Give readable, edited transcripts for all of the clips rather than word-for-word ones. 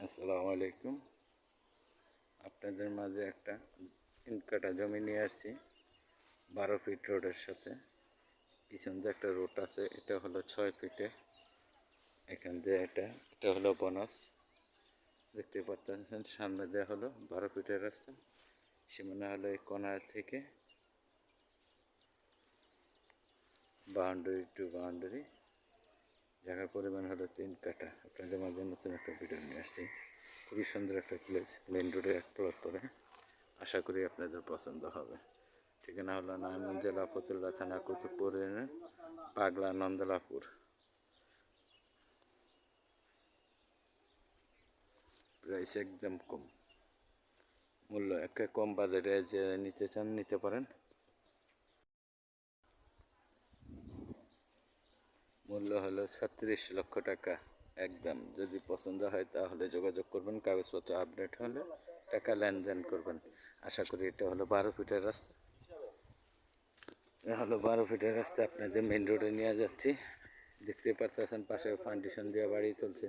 আসসালামু আলাইকুম। আপনাদের মাঝে একটা 3 কাঠা জমি নিয়ে আসছি 12 ফিট রোডের সাথে। পিছন দিয়ে একটা রোড আছে, এটা হলো 6 ফিটে। এখান দিয়ে এটা হলো বনাস, দেখতে পাচ্ছেন। সামনে দিয়ে হলো 12 ফিটের রাস্তা। সীমানা হলো এই কর্নার থেকে বাউন্ডারি টু বাউন্ডারি। জায়গার পরিমাণ হলো 3 কাঠা। আপনাদের মাঝে নতুন একটা ভিডিও নিয়ে আসছি। খুবই সুন্দর একটা প্লেস, মেন রোডে এক প্লট করে। আশা করি আপনাদের পছন্দ হবে। ঠিকানা হলো নারায়ণগঞ্জ জেলা ফতুল্লা থানা কুতুবপুর ইউনিয়ন, পাগলা নন্দলাপুর। প্রাইস একদম কম, মূল্য একে কম বাজারে যে নিতে চান নিতে পারেন। মূল্য হলো 36 লক্ষ টাকা একদম। যদি পছন্দ হয় তাহলে যোগাযোগ করবেন, কাগজপত্র আপডেট হলে টাকা লেনদেন করবেন। আশা করি এটা হলো 12 ফিটের রাস্তা। এটা হলো 12 ফিটের রাস্তা, আপনাদের মেন রোডে নিয়ে যাচ্ছি। দেখতে পারতেছেন পাশে ফাউন্ডেশন দিয়ে বাড়ি চলছে।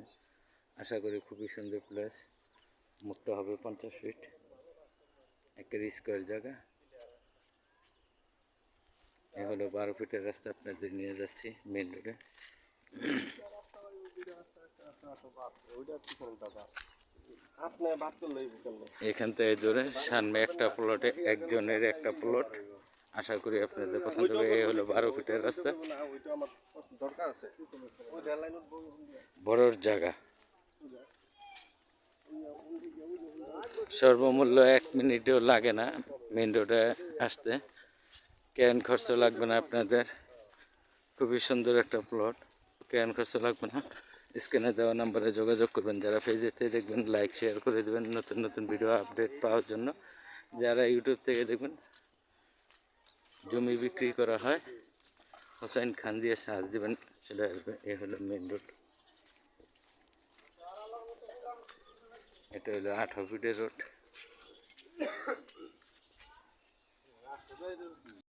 আশা করি খুবই সুন্দর প্লেস। মুখটা হবে 50 ফিট, একটা স্কোয়ার জায়গা। এ হলো 12 ফিটের রাস্তা, আপনাদের নিয়ে যাচ্ছি মেন রোডে। এখান থেকে ধরে সামনে একটা প্লটে একজনের একটা প্লট। আশা করি আপনাদের পছন্দ হবে। এই হলো 12 ফিটের রাস্তা, বড়র জায়গা। সর্বমূল্য 1 মিনিটও লাগে না মেন রোডে আসতে, ক্যান খরচ লাগবে না আপনাদের। খুবই সুন্দর একটা প্লট, ক্যান খরচ লাগবে না। স্ক্রিনে দেওয়া নাম্বারে যোগাযোগ করবেন। যারা পেজে থেকে দেখবেন লাইক শেয়ার করে দেবেন নতুন নতুন ভিডিও আপডেট পাওয়ার জন্য। যারা ইউটিউব থেকে দেখবেন, জমি বিক্রি করা হয় হোসেন খান দিয়ে সার্চ দেবেন, চলে আসবে। এ হলো মেন রোড, এটা হলো 18 ফিটের রোড।